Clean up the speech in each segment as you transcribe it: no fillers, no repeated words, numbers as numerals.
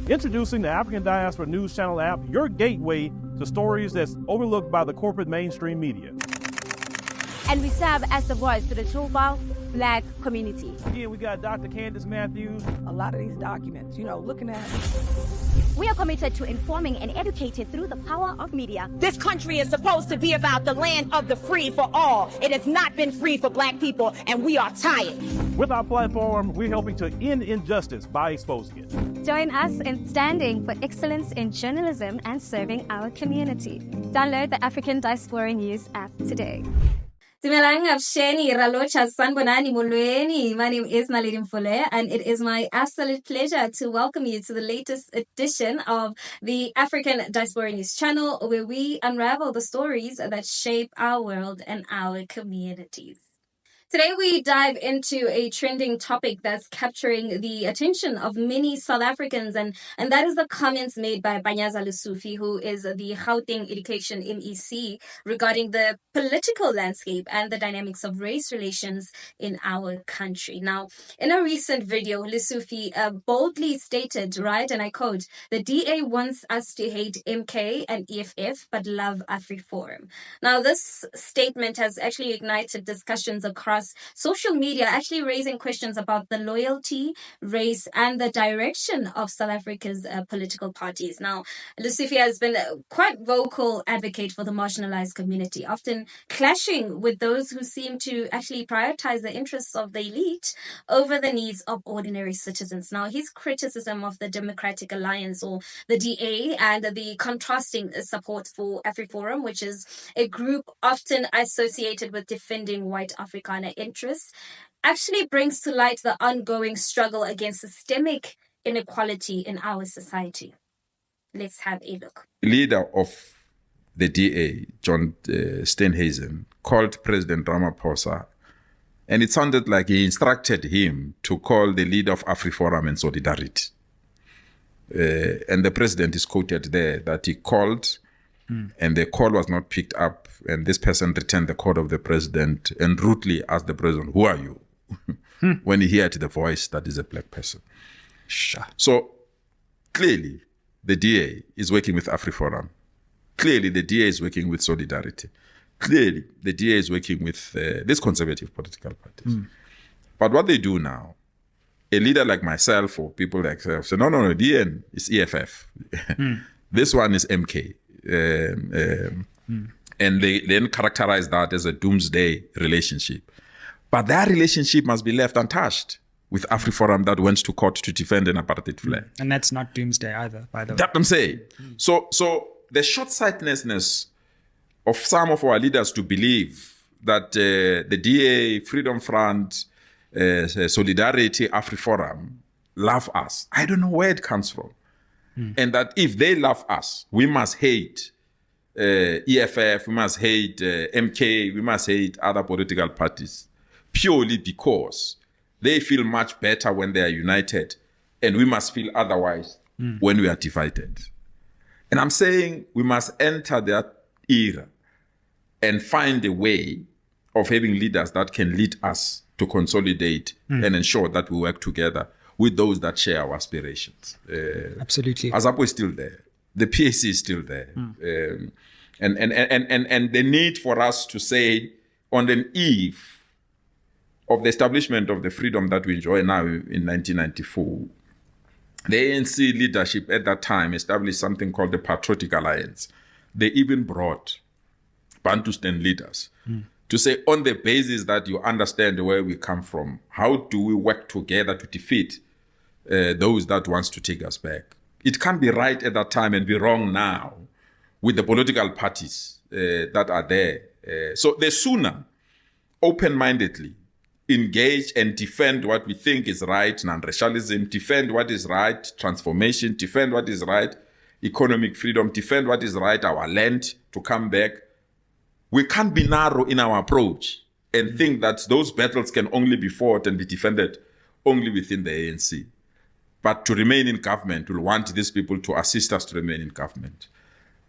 Introducing the African Diaspora News Channel app, your gateway to stories that's overlooked by the corporate mainstream media. And we serve as the voice to the Toba Black community. Here we got Dr. Candace Matthews. A lot of these documents, looking at. We are committed to informing and educating through the power of media. This country is supposed to be about the land of the free for all. It has not been free for black people, and we are tired. With our platform, we're helping to end injustice by exposing it. Join us in standing for excellence in journalism and serving our community. Download the African Diaspora News app today. Dumelang Absheni Ralocha Sanbonani Molweni. My name is Naledi Mfoloe, and it is my absolute pleasure to welcome you to the latest edition of the African Diaspora News channel, where we unravel the stories that shape our world and our communities. Today, we dive into a trending topic that's capturing the attention of many South Africans, and that is the comments made by Panyaza Lesufi, who is the Gauteng Education MEC, regarding the political landscape and the dynamics of race relations in our country. Now, in a recent video, Lesufi boldly stated, right, and I quote, "The DA wants us to hate MK and EFF, but love Afri-forum." Now, this statement has actually ignited discussions across social media, actually raising questions about the loyalty, race, and the direction of South Africa's political parties. Now, Lesufi has been a quite vocal advocate for the marginalized community, often clashing with those who seem to actually prioritize the interests of the elite over the needs of ordinary citizens. Now, his criticism of the Democratic Alliance, or the DA, and the contrasting support for Afri-forum, which is a group often associated with defending white Afrikaner interests, actually brings to light the ongoing struggle against systemic inequality in our society. Let's have a look. Leader of the DA, John Steenhuisen, called President Ramaphosa, and it sounded like he instructed him to call the leader of Afri-forum and Solidarity. And the president is quoted there that he called, and the call was not picked up, and this person returned the call of the president and rudely asked the president, "Who are you?" When he heard the voice, that is a black person. Sure. So clearly, the DA is working with Afri-forum. Clearly, the DA is working with Solidarity. Clearly, the DA is working with these conservative political parties. But what they do now, a leader like myself or people like myself say, no, DN is EFF. This one is MK. And they then characterize that as a doomsday relationship. But that relationship must be left untouched with Afri-forum that went to court to defend an apartheid flag. And that's not doomsday either, by the way. That's what I'm saying. So the short-sightedness of some of our leaders to believe that the DA, Freedom Front, Solidarity, Afri-forum love us. I don't know where it comes from. And that if they love us, we must hate EFF, we must hate MK, we must hate other political parties, purely because they feel much better when they are united, and we must feel otherwise when we are divided. And I'm saying we must enter that era and find a way of having leaders that can lead us to consolidate and ensure that we work together with those that share our aspirations. Absolutely. ASAPO is still there. The PAC is still there. And the need for us to say, on the eve of the establishment of the freedom that we enjoy now in 1994, the ANC leadership at that time established something called the Patriotic Alliance. They even brought Bantustan leaders to say, on the basis that you understand where we come from, how do we work together to defeat those that wants to take us back? It can't be right at that time and be wrong now with the political parties that are there. So the sooner, open-mindedly, engage and defend what we think is right, non-racialism, defend what is right, transformation, defend what is right, economic freedom, defend what is right, our land to come back. We can't be narrow in our approach and think that those battles can only be fought and be defended only within the ANC. But to remain in government, we'll want these people to assist us to remain in government.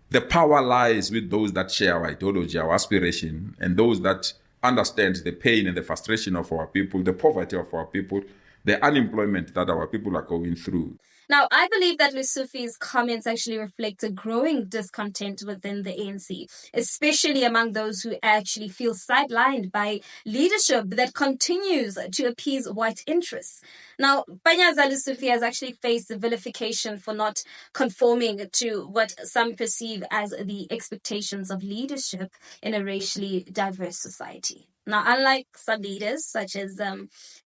The power lies with those that share our ideology, our aspiration, and those that understand the pain and the frustration of our people, the poverty of our people, the unemployment that our people are going through. Now, I believe that Lesufi's comments actually reflect a growing discontent within the ANC, especially among those who actually feel sidelined by leadership that continues to appease white interests. Now, Panyaza Lesufi has actually faced vilification for not conforming to what some perceive as the expectations of leadership in a racially diverse society. Now, unlike some leaders, such as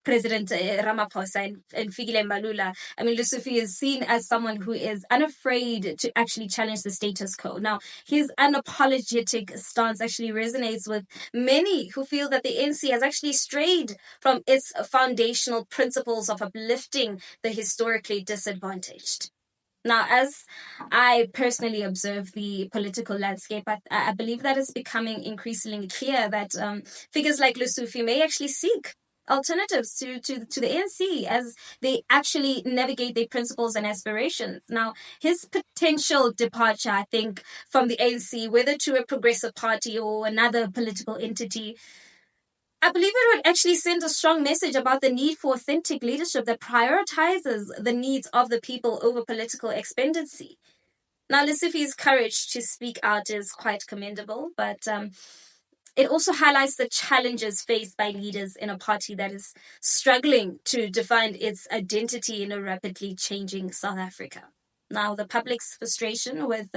President Ramaphosa and Fikile Mbalula, I mean, Lesufi is seen as someone who is unafraid to actually challenge the status quo. Now, his unapologetic stance actually resonates with many who feel that the ANC has actually strayed from its foundational principles of uplifting the historically disadvantaged. Now, as I personally observe the political landscape, I believe that it's becoming increasingly clear that figures like Lesufi may actually seek alternatives to the ANC as they actually navigate their principles and aspirations. Now, his potential departure, I think, from the ANC, whether to a progressive party or another political entity, I believe it would actually send a strong message about the need for authentic leadership that prioritizes the needs of the people over political expediency. Now, Lesufi's courage to speak out is quite commendable, but it also highlights the challenges faced by leaders in a party that is struggling to define its identity in a rapidly changing South Africa. Now, the public's frustration with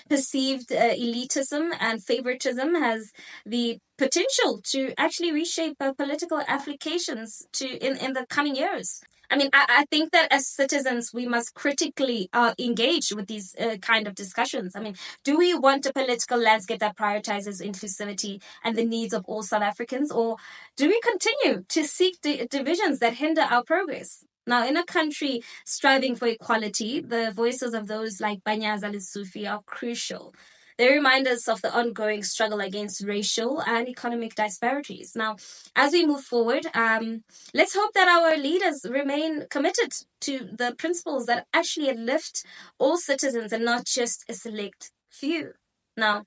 perceived elitism and favoritism has the potential to actually reshape political applications in the coming years. I mean, I think that as citizens, we must critically engage with these kind of discussions. I mean, do we want a political landscape that prioritizes inclusivity and the needs of all South Africans, or do we continue to seek divisions that hinder our progress? Now, in a country striving for equality, the voices of those like Panyaza Lesufi are crucial. They remind us of the ongoing struggle against racial and economic disparities. Now, as we move forward, let's hope that our leaders remain committed to the principles that actually lift all citizens and not just a select few. Now,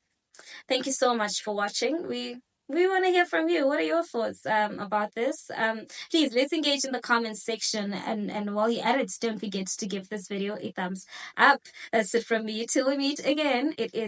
thank you so much for watching. We want to hear from you. What are your thoughts about this? Please, let's engage in the comments section. And while you're at it, don't forget to give this video a thumbs up. That's it from me. Till we meet again, it is